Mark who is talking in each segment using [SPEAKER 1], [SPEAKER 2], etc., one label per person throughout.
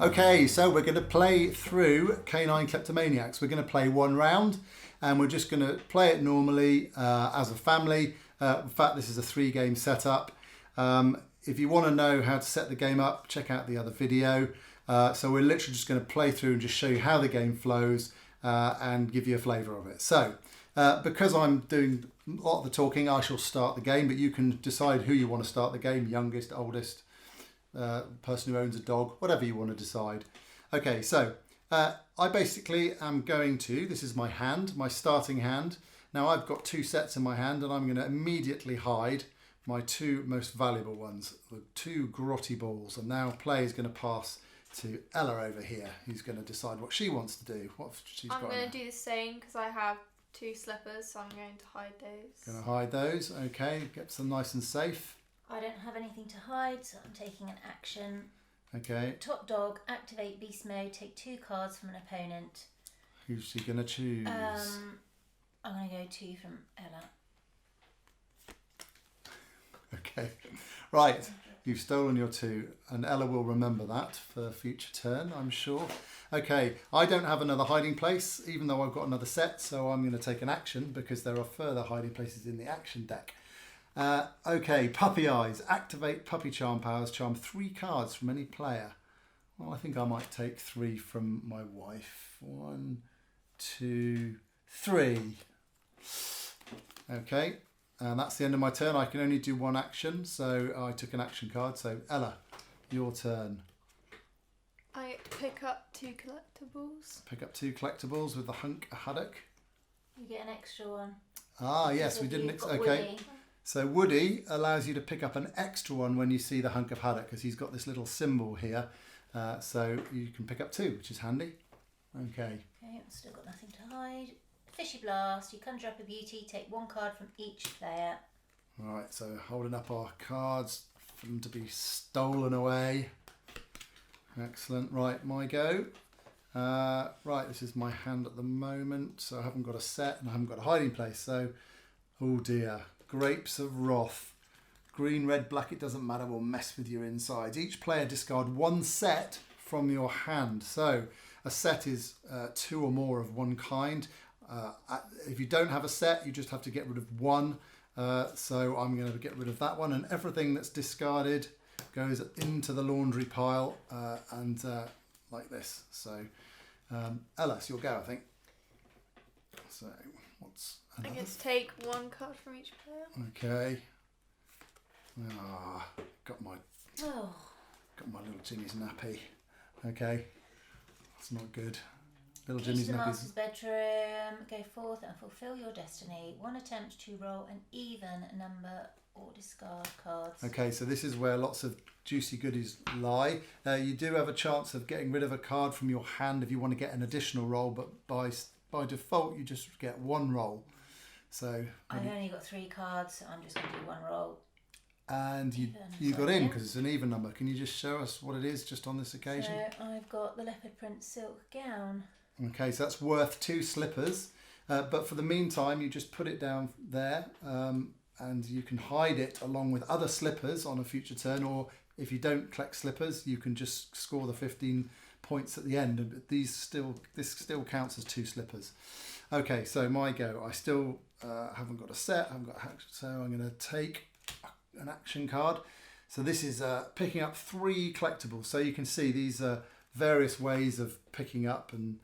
[SPEAKER 1] Okay, so we're going to play through Canine Kleptomaniacs. We're going to play one round and we're just going to play it normally as a family. In fact, this is a 3-game setup. If you want to know how to set the game up, check out the other video. So we're literally just going to play through and just show you how the game flows and give you a flavour of it. So because I'm doing a lot of the talking, I shall start the game, but you can decide who you want to start the game, youngest, oldest, person who owns a dog, whatever you want to decide. Okay, so I basically am going to, this is my hand, my starting hand. Now I've got 2 sets in my hand and I'm going to immediately hide my 2 most valuable ones, the 2 grotty balls. And now play is going to pass to Ella over here, who's going to decide what she wants to do.
[SPEAKER 2] I'm going to do the same because I have 2 slippers, so I'm going to hide those.
[SPEAKER 1] Going to hide those, okay, get them nice and safe.
[SPEAKER 3] I don't have anything to hide, so I'm taking an action.
[SPEAKER 1] Okay.
[SPEAKER 3] Top dog, activate beast mode, take 2 cards from an opponent.
[SPEAKER 1] Who's she going to choose?
[SPEAKER 3] I'm going to go 2 from Ella.
[SPEAKER 1] Okay, right, you've stolen your 2 and Ella will remember that for a future turn, I'm sure. Okay, I don't have another hiding place, even though I've got another set, so I'm going to take an action because there are further hiding places in the action deck. Okay, puppy eyes, activate puppy charm powers, charm 3 cards from any player. Well, I think I might take 3 from my wife. 1, 2, 3. Okay. And that's the end of my turn. I can only do 1 action, so I took an action card. So Ella, your turn.
[SPEAKER 2] I pick up 2 collectibles.
[SPEAKER 1] Pick up 2 collectibles with the hunk haddock.
[SPEAKER 3] You get an extra one.
[SPEAKER 1] Ah, yes, we didn't. Okay,
[SPEAKER 3] Woody.
[SPEAKER 1] So Woody allows you to pick up an extra one when you see the hunk of haddock because he's got this little symbol here. So you can pick up 2, which is handy. Okay.
[SPEAKER 3] Okay, I've still got nothing to hide. Fishy Blast, you conjure up a beauty, take 1 card from each player.
[SPEAKER 1] Alright, so holding up our cards for them to be stolen away. Excellent. Right, my go. Right, this is my hand at the moment, so I haven't got a set and I haven't got a hiding place. So, oh dear. Grapes of Wrath. Green, red, black, it doesn't matter, we'll mess with your insides. Each player discard 1 set from your hand. So, a set is 2 or more of one kind. If you don't have a set, you just have to get rid of 1. So I'm going to get rid of that one, and everything that's discarded goes into the laundry pile and like this. So Ella, it's your go, I think. So what's another?
[SPEAKER 2] I get to take 1 card from each player.
[SPEAKER 1] Okay. Ah, got my
[SPEAKER 3] Oh.
[SPEAKER 1] little Jimmy's nappy. Okay, that's not good. Little
[SPEAKER 3] Each
[SPEAKER 1] Jimmy's
[SPEAKER 3] to the
[SPEAKER 1] nappy.
[SPEAKER 3] master's bedroom, go forth and fulfill your destiny. 1 attempt to roll an even number or discard cards.
[SPEAKER 1] Okay, so this is where lots of juicy goodies lie. You do have a chance of getting rid of a card from your hand if you want to get an additional roll, but by default you just get 1 roll. So
[SPEAKER 3] I've only got 3 cards, so I'm just going to do 1 roll.
[SPEAKER 1] and you got in because it's an even number. Can you just show us what it is just on this occasion?
[SPEAKER 3] So I've got the leopard print silk gown.
[SPEAKER 1] Okay, so that's worth 2 slippers, but for the meantime you just put it down there and you can hide it along with other slippers on a future turn, or if you don't collect slippers you can just score the 15 points at the end, and this still counts as 2 slippers. Okay, so my go. I still haven't got a set, so I'm going to take an action card. So this is picking up 3 collectibles. So you can see these are various ways of picking up and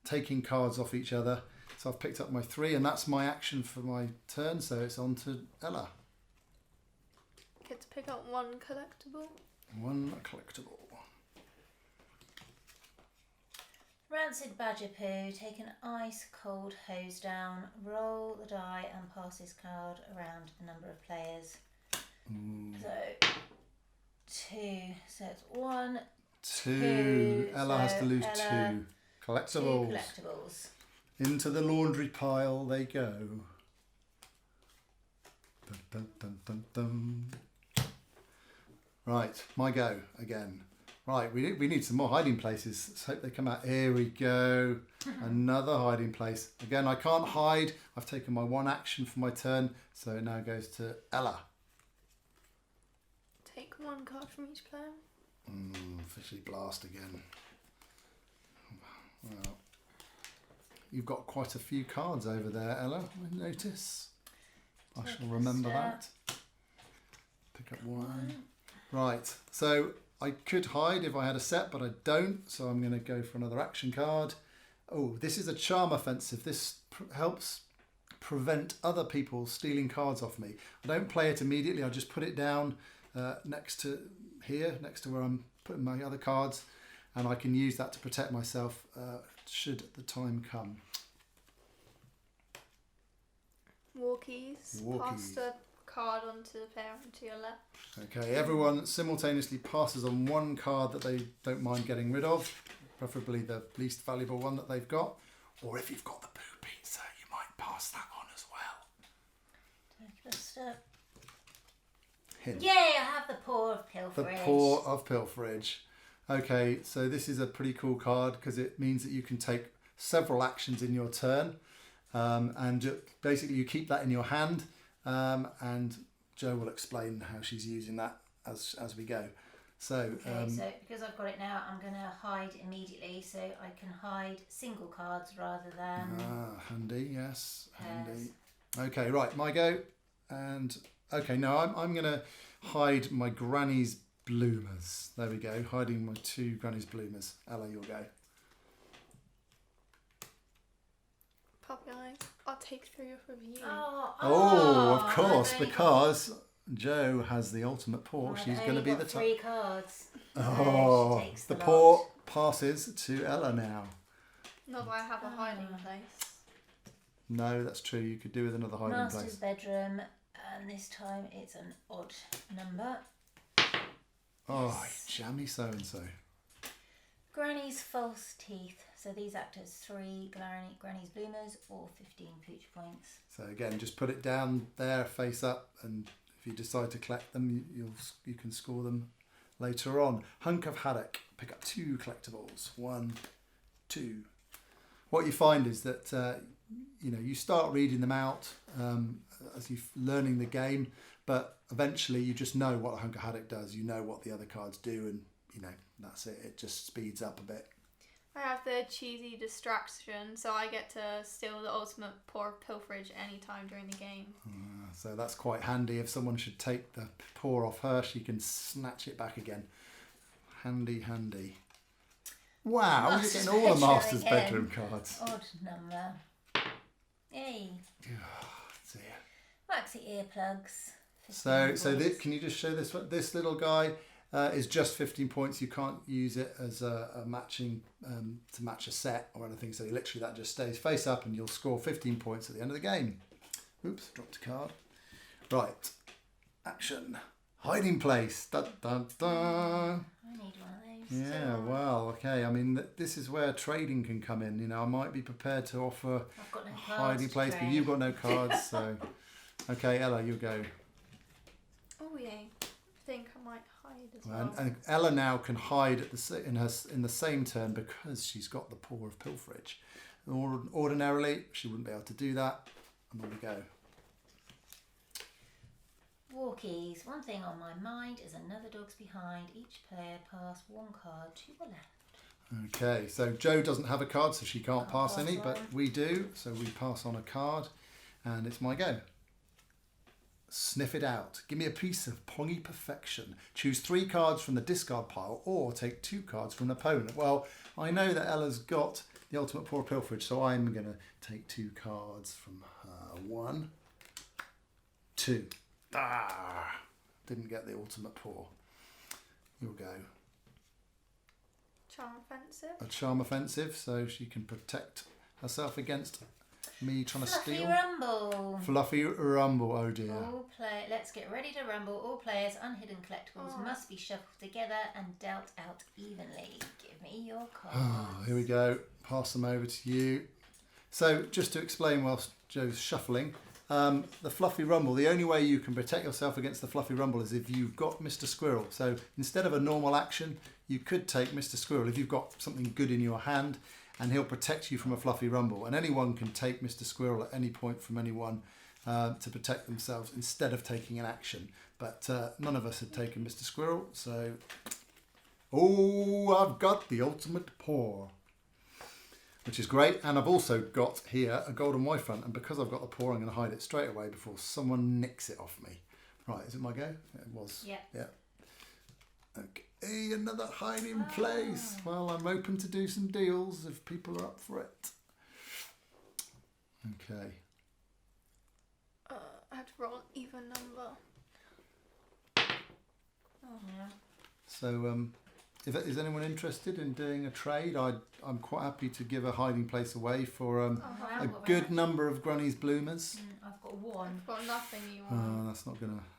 [SPEAKER 1] taking cards off each other. So I've picked up my 3 and that's my action for my turn, so it's on to Ella.
[SPEAKER 2] Get to pick up 1 collectible.
[SPEAKER 1] 1 collectible.
[SPEAKER 3] Rancid badger poo, take an ice cold hose down, roll the die and pass this card around a number of players. So 2, so it's 1,
[SPEAKER 1] 2. Ella has to lose
[SPEAKER 3] Ella,
[SPEAKER 1] 2 collectibles.
[SPEAKER 3] 2 collectibles.
[SPEAKER 1] Into the laundry pile they go. Dun, dun, dun, dun, dun. Right, my go again. Right, we need some more hiding places. Let's hope they come out. Here we go. Another hiding place. Again, I can't hide. I've taken my 1 action for my turn, so it now goes to Ella.
[SPEAKER 2] Take 1 card from each player.
[SPEAKER 1] Fishy Blast again. Well, you've got quite a few cards over there, Ella, I notice. I shall remember that. Pick up one. Right, so I could hide if I had a set, but I don't, so I'm going to go for another action card. Oh, this is a charm offensive. This helps prevent other people stealing cards off me. I don't play it immediately. I just put it down next to here, next to where I'm putting my other cards, and I can use that to protect myself should the time come.
[SPEAKER 2] Walkies. Pass the card onto the player onto your left.
[SPEAKER 1] Okay, everyone simultaneously passes on one card that they don't mind getting rid of, preferably the least valuable one that they've got, or if you've got the poo pizza, you might pass that on as well.
[SPEAKER 3] Just,
[SPEAKER 1] Hint.
[SPEAKER 3] yay, I have the Paw of Pilferage.
[SPEAKER 1] The Paw of Pilferage. Okay, so this is a pretty cool card because it means that you can take several actions in your turn, and basically you keep that in your hand, and Jo will explain how she's using that as we go. So,
[SPEAKER 3] so because I've got it now, I'm going to hide immediately, so I can hide single cards rather than
[SPEAKER 1] handy, yes,
[SPEAKER 3] pairs.
[SPEAKER 1] handy. Okay, right, my go, and okay, now I'm going to hide my Granny's bloomers. There we go, hiding my 2 Granny's bloomers. Ella, you'll go.
[SPEAKER 2] Puppy eyes. I'll take 3 off of you.
[SPEAKER 1] Oh, of course, because Jo has the ultimate paw. She's going to be the top.
[SPEAKER 3] 3 cards.
[SPEAKER 1] Oh,
[SPEAKER 3] she takes
[SPEAKER 1] the
[SPEAKER 3] lot.
[SPEAKER 1] paw passes to Ella now.
[SPEAKER 2] Not that I have a hiding place.
[SPEAKER 1] No, that's true. You could do with another hiding
[SPEAKER 3] Master's
[SPEAKER 1] place.
[SPEAKER 3] bedroom, and this time it's an odd number.
[SPEAKER 1] Oh, jammy so-and-so.
[SPEAKER 3] Granny's false teeth. So these act as 3 Granny's bloomers or 15 pooch points.
[SPEAKER 1] So again, just put it down there, face up, and if you decide to collect them, you can score them later on. Hunk of Haddock. Pick up 2 collectibles. 1, 2. What you find is that you start reading them out as you're learning the game, but eventually you just know what a Hunk of Haddock does. You know what the other cards do, and that's it. It just speeds up a bit.
[SPEAKER 2] I have the cheesy distraction, so I get to steal the ultimate Paw of Pilferage anytime during the game.
[SPEAKER 1] So that's quite handy. If someone should take the paw off her, she can snatch it back again. Handy, handy. Wow, you're getting all the Master's bedroom cards.
[SPEAKER 3] Odd number. Yay.
[SPEAKER 1] Oh, dear.
[SPEAKER 3] Waxy earplugs.
[SPEAKER 1] Can you just show this one? This little guy is just 15 points. You can't use it as a matching to match a set or anything. So literally that just stays face up, and you'll score 15 points at the end of the game. Oops, dropped a card. Right, action. Hiding place. Da, da, da.
[SPEAKER 3] I need one of those.
[SPEAKER 1] Yeah, well, okay. I mean, this is where trading can come in. I might be prepared to offer
[SPEAKER 3] I've got no
[SPEAKER 1] a
[SPEAKER 3] cards
[SPEAKER 1] hiding
[SPEAKER 3] to
[SPEAKER 1] place, but
[SPEAKER 3] trade.
[SPEAKER 1] you've got no cards. So, okay, Ella, you go.
[SPEAKER 2] Oh yeah, I think I might hide as well.
[SPEAKER 1] And Ella now can hide in the same turn because she's got the Paw of Pilferage. Ordinarily, she wouldn't be able to do that. And there we go.
[SPEAKER 3] Walkies. One thing on my mind is another dog's behind. Each player pass 1 card to the left.
[SPEAKER 1] Okay, so Jo doesn't have a card, so she can't pass
[SPEAKER 3] pass
[SPEAKER 1] any,
[SPEAKER 3] on.
[SPEAKER 1] but we do. So we pass on a card, and it's my go. Sniff it out. Give me a piece of pongy perfection. Choose 3 cards from the discard pile, or take 2 cards from an opponent. Well, I know that Ella's got the ultimate Paw of Pilferage, so I'm going to take 2 cards from her. 1, 2. Didn't get the ultimate paw. You'll go.
[SPEAKER 2] Charm offensive.
[SPEAKER 1] A charm offensive, so she can protect herself against me trying to
[SPEAKER 3] Fluffy
[SPEAKER 1] steal.
[SPEAKER 3] Rumble.
[SPEAKER 1] Fluffy Rumble, oh dear.
[SPEAKER 3] Let's get ready to rumble. All players' unhidden collectibles must be shuffled together and dealt out evenly. Give me your cards.
[SPEAKER 1] Oh, here we go. Pass them over to you. So, just to explain whilst Jo's shuffling, the Fluffy Rumble, the only way you can protect yourself against the Fluffy Rumble is if you've got Mr. Squirrel. So instead of a normal action, you could take Mr. Squirrel if you've got something good in your hand, and he'll protect you from a Fluffy Rumble. And anyone can take Mr. Squirrel at any point from anyone to protect themselves instead of taking an action. But none of us had taken Mr. Squirrel, so... Oh, I've got the ultimate paw. which is great. And I've also got here a golden Y-front, and because I've got the paw, I'm going to hide it straight away before someone nicks it off me. Right, is it my go? It was.
[SPEAKER 3] Yeah.
[SPEAKER 1] Yeah. Okay, another hiding place. Well, I'm open to do some deals if people are up for it. Okay.
[SPEAKER 2] I have to roll an even number.
[SPEAKER 3] Oh, yeah.
[SPEAKER 1] So, is anyone interested in doing a trade? I'm quite happy to give a hiding place away for a good number of Granny's Bloomers.
[SPEAKER 3] I've got one.
[SPEAKER 2] I've got nothing you
[SPEAKER 1] Oh,
[SPEAKER 2] want.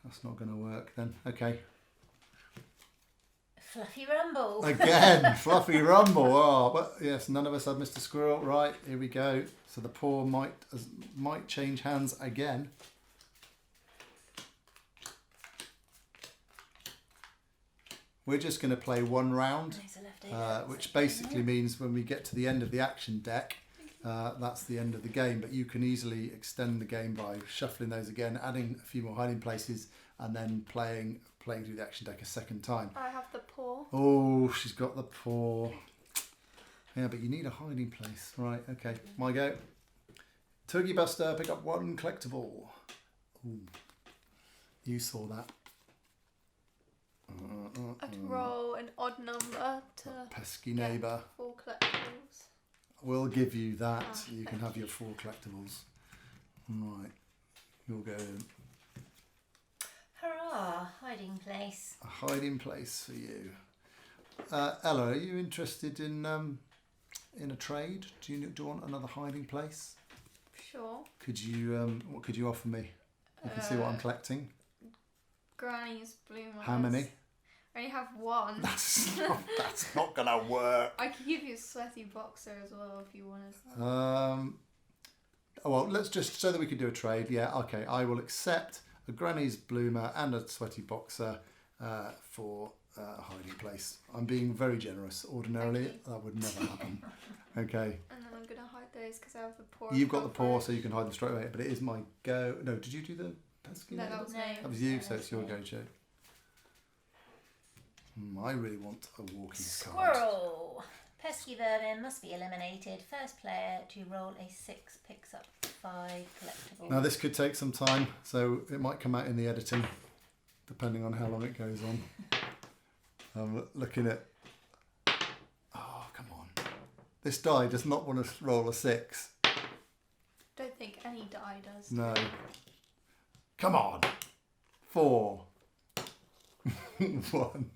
[SPEAKER 1] that's not gonna work then. Okay.
[SPEAKER 3] Fluffy Rumble.
[SPEAKER 1] Again, Fluffy Rumble. Oh, but yes, none of us had Mr. Squirrel. Right, here we go. So the paw might change hands again. We're just going to play one round,
[SPEAKER 3] There's a leftover.
[SPEAKER 1] which basically means when we get to the end of the action deck, that's the end of the game. But you can easily extend the game by shuffling those again, adding a few more hiding places, and then playing through the action deck a second time.
[SPEAKER 2] I have the paw.
[SPEAKER 1] Oh, she's got the paw. Yeah, but you need a hiding place. Right, okay. My go. Turkey Buster, pick up one collectible. Ooh. You saw that.
[SPEAKER 2] I have to roll an odd number to
[SPEAKER 1] Pesky
[SPEAKER 2] get
[SPEAKER 1] neighbour.
[SPEAKER 2] 4 collectibles.
[SPEAKER 1] We'll give you that.
[SPEAKER 2] Ah,
[SPEAKER 1] You can
[SPEAKER 2] thank
[SPEAKER 1] have
[SPEAKER 2] you.
[SPEAKER 1] your 4 collectibles. Right. You'll go in.
[SPEAKER 3] Hurrah! Hiding place.
[SPEAKER 1] A hiding place for you. Ella, are you interested in a trade? Do you want another hiding place?
[SPEAKER 2] Sure.
[SPEAKER 1] Could you what could you offer me? You can see what I'm collecting.
[SPEAKER 2] Granny's Bloomers.
[SPEAKER 1] How many?
[SPEAKER 2] I only have one.
[SPEAKER 1] That's not gonna work.
[SPEAKER 2] I could give you a sweaty boxer as well if you wanted.
[SPEAKER 1] Well, let's just so that we can do a trade. Yeah, okay. I will accept a Granny's Bloomer and a sweaty boxer for a hiding place. I'm being very generous. Ordinarily, that would never happen. Okay.
[SPEAKER 2] And then I'm gonna hide those because I have the paw.
[SPEAKER 1] You've got the paw, so you can hide them straight away. But it is my go. No, did you do the pesky?
[SPEAKER 2] No,
[SPEAKER 1] neighbour?
[SPEAKER 2] that was me.
[SPEAKER 1] That was you, so it's your go, Joe. I really want a walking card.
[SPEAKER 3] Squirrel. Pesky vermin must be eliminated. First player to roll a 6 picks up 5 collectibles.
[SPEAKER 1] Now this could take some time, so it might come out in the editing, depending on how long it goes on. I'm looking at. Oh, come on! This die does not want to roll a 6.
[SPEAKER 2] Don't think any die does.
[SPEAKER 1] No. Come on. 4. 1.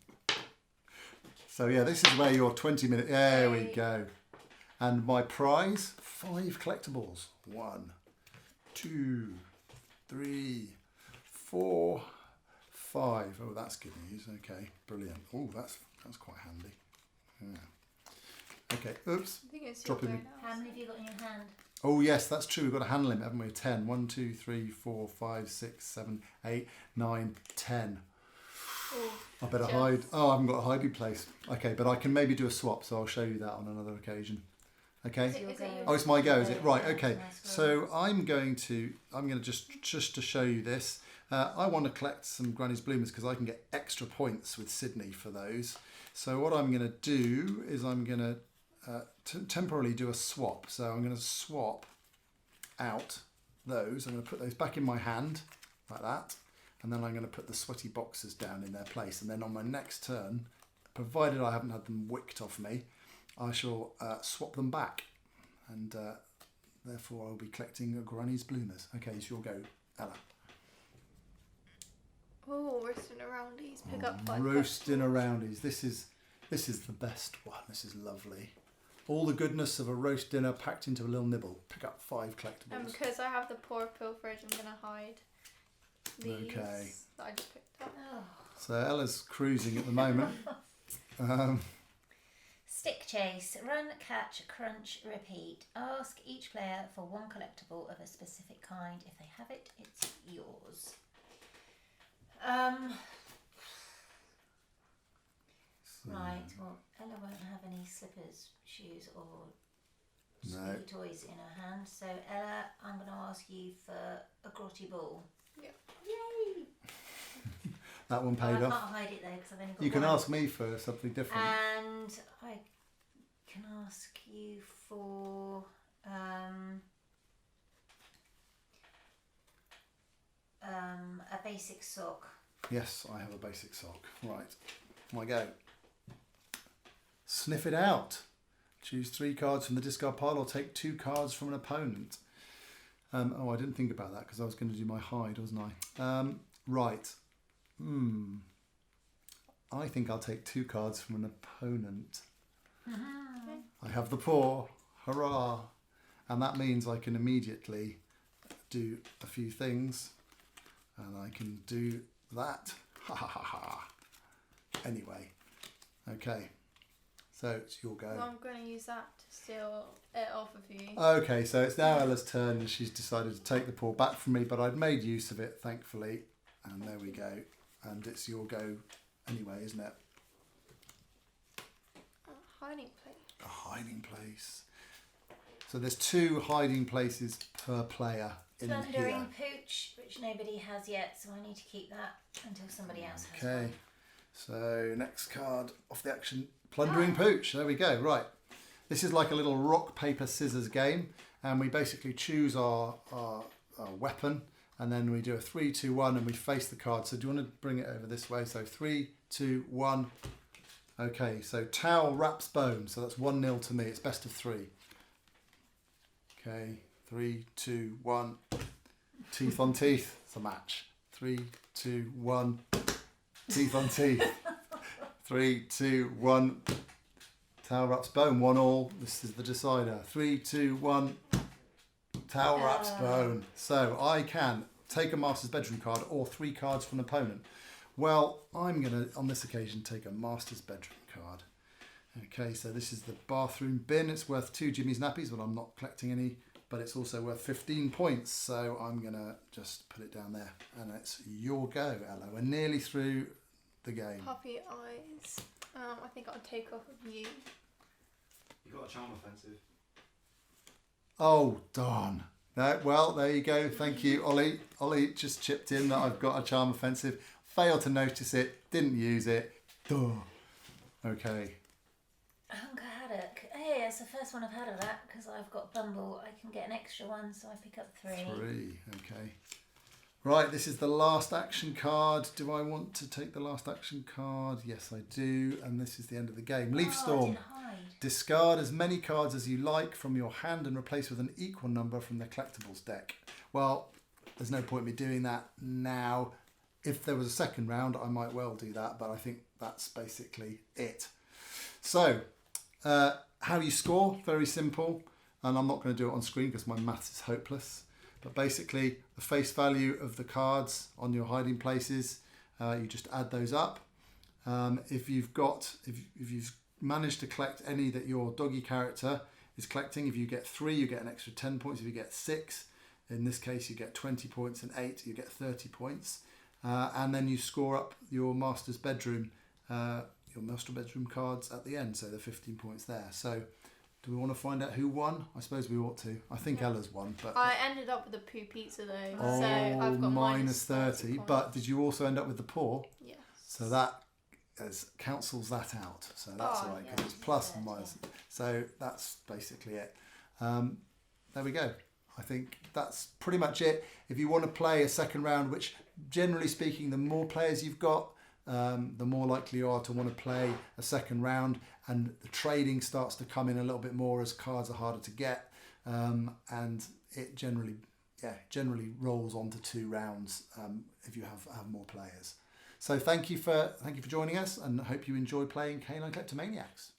[SPEAKER 1] So yeah, this is where your 20-minute. There we go. And my prize: 5 collectibles. 1, 2, 3, 4, 5. Oh, that's good news. Okay, brilliant. Oh, that's quite handy. Yeah. Okay. Oops.
[SPEAKER 2] I think it's
[SPEAKER 1] Dropping
[SPEAKER 2] your
[SPEAKER 1] me.
[SPEAKER 2] go now.
[SPEAKER 3] How many have you got in your hand?
[SPEAKER 1] Oh yes, that's true. We've got a hand limit, haven't we? 10. 1, 2, 3, 4, 5, 6, 7, 8, 9, 10.
[SPEAKER 2] Ooh,
[SPEAKER 1] I better
[SPEAKER 2] just-
[SPEAKER 1] hide. Oh, I haven't got a hiding place. Okay, but I can maybe do a swap, so I'll show you that on another occasion. Okay.
[SPEAKER 2] Is it your
[SPEAKER 1] Oh, it's my go, is it? Right.
[SPEAKER 3] Yeah,
[SPEAKER 1] Okay.
[SPEAKER 3] it's my squirrel.
[SPEAKER 1] So I'm going to just to show you this. I want to collect some Granny's Bloomers because I can get extra points with Sydney for those. So what I'm going to do is I'm going to temporarily do a swap. So I'm going to swap out those. I'm going to put those back in my hand like that. And then I'm going to put the sweaty boxes down in their place. And then on my next turn, provided I haven't had them wicked off me, I shall swap them back. And therefore I'll be collecting a Granny's Bloomers. Okay, it's your go, Ella.
[SPEAKER 2] Oh, roasting aroundies. Pick up 5
[SPEAKER 1] Roasting
[SPEAKER 2] collectibles.
[SPEAKER 1] aroundies. This is the best one. This is lovely. All the goodness of a roast dinner packed into a little nibble. Pick up 5 collectibles.
[SPEAKER 2] Because I have the poor pilferage, I'm gonna hide these
[SPEAKER 1] Okay.
[SPEAKER 2] that I just picked up.
[SPEAKER 3] Oh.
[SPEAKER 1] So Ella's cruising at the moment.
[SPEAKER 3] Stick chase. Run, catch, crunch, repeat. Ask each player for 1 collectible of a specific kind. If they have it, it's yours. Right, well, Ella won't have any slippers, shoes or
[SPEAKER 1] No.
[SPEAKER 3] spooky toys in her hand. So Ella, I'm going to ask you for a grotty ball.
[SPEAKER 2] Yeah.
[SPEAKER 3] Yay!
[SPEAKER 1] That one
[SPEAKER 3] Oh, I
[SPEAKER 1] paid
[SPEAKER 3] can't
[SPEAKER 1] off.
[SPEAKER 3] hide it though because I've only got
[SPEAKER 1] You can
[SPEAKER 3] one.
[SPEAKER 1] ask me for something different.
[SPEAKER 3] And I can ask you for a basic sock.
[SPEAKER 1] Yes, I have a basic sock. Right, on I go. Sniff it out. Choose 3 cards from the discard pile or take 2 cards from an opponent. Oh, I didn't think about that because I was going to do my hide, wasn't I? Right. I think I'll take 2 cards from an opponent. I have the paw. Hurrah! And that means I can immediately do a few things. And I can do that. Ha ha ha ha. Anyway. Okay. So it's your go.
[SPEAKER 2] Well, I'm going to use that to steal it off of you.
[SPEAKER 1] Okay, so it's now Ella's turn and she's decided to take the paw back from me, but I'd made use of it, thankfully. And there we go. And it's your go anyway, isn't it?
[SPEAKER 2] A hiding place.
[SPEAKER 1] A hiding place. So there's 2 hiding places per player in
[SPEAKER 3] Plundering
[SPEAKER 1] here.
[SPEAKER 3] Pooch, which nobody has yet, so I need to keep that until somebody else has
[SPEAKER 1] Okay,
[SPEAKER 3] one.
[SPEAKER 1] so next card off the action, Plundering Pooch. There we go. Right, this is like a little rock, paper, scissors game, and we basically choose our weapon, and then we do a 3, 2, 1, and we face the card. So do you want to bring it over this way? So 3, 2, 1. Okay, so Towel wraps bone. So that's 1-0 to me. It's best of 3. Okay, 3, 2, 1. Teeth on teeth. It's a match. 3, 2, 1. Teeth on teeth. 3, 2, 1. Towel wraps bone. 1-1. This is the decider. 3, 2, 1. Towel wraps bone. So I can take a Master's Bedroom card or 3 cards from an opponent. Well, I'm going to, on this occasion, take a Master's Bedroom card. Okay, so this is the bathroom bin. It's worth 2 Jimmy's nappies, but I'm not collecting any. But it's also worth 15 points. So I'm going to just put it down there. And it's your go, Ella. We're nearly through the game.
[SPEAKER 2] Puppy eyes. I think I'll take off of you.
[SPEAKER 4] You got a charm offensive.
[SPEAKER 1] Oh, darn. No, well, there you go. Thank you, Ollie. Ollie just chipped in that I've got a charm offensive. Failed to notice it. Didn't use it. Duh. Okay.
[SPEAKER 3] Hunker Haddock. Hey, it's the first one I've had of that because I've got Bumble. I can get an extra one, so I pick up 3.
[SPEAKER 1] 3. Okay. Right, this is the last action card. Do I want to take the last action card? Yes, I do. And this is the end of the game. Leaf
[SPEAKER 3] I
[SPEAKER 1] Storm.
[SPEAKER 3] didn't hide.
[SPEAKER 1] Discard as many cards as you like from your hand and replace with an equal number from the collectibles deck. Well, there's no point in me doing that now. If there was a second round, I might well do that, but I think that's basically it. So, how you score, very simple. And I'm not going to do it on screen because my maths is hopeless. But basically, the face value of the cards on your hiding places, you just add those up. If you've managed to collect any that your doggy character is collecting, if you get 3, you get an extra 10 points. If you get 6, in this case, you get 20 points, and 8, you get 30 points. And then you score up your master's bedroom cards at the end, so the 15 points there. So do we want to find out who won? I suppose we ought to. I think Ella's won, but
[SPEAKER 2] I ended up with a poo pizza though,
[SPEAKER 1] oh,
[SPEAKER 2] so I've got
[SPEAKER 1] minus 30.
[SPEAKER 2] points.
[SPEAKER 1] But did you also end up with the paw?
[SPEAKER 2] Yes.
[SPEAKER 1] So that cancels that out. So that's all right, because it's plus and minus. So that's basically it. There we go. I think that's pretty much it. If you want to play a second round, which generally speaking, the more players you've got, the more likely you are to want to play a second round, and the trading starts to come in a little bit more as cards are harder to get, and it generally rolls on to 2 rounds if you have more players. So thank you for joining us, and I hope you enjoy playing Canine Kleptomaniacs.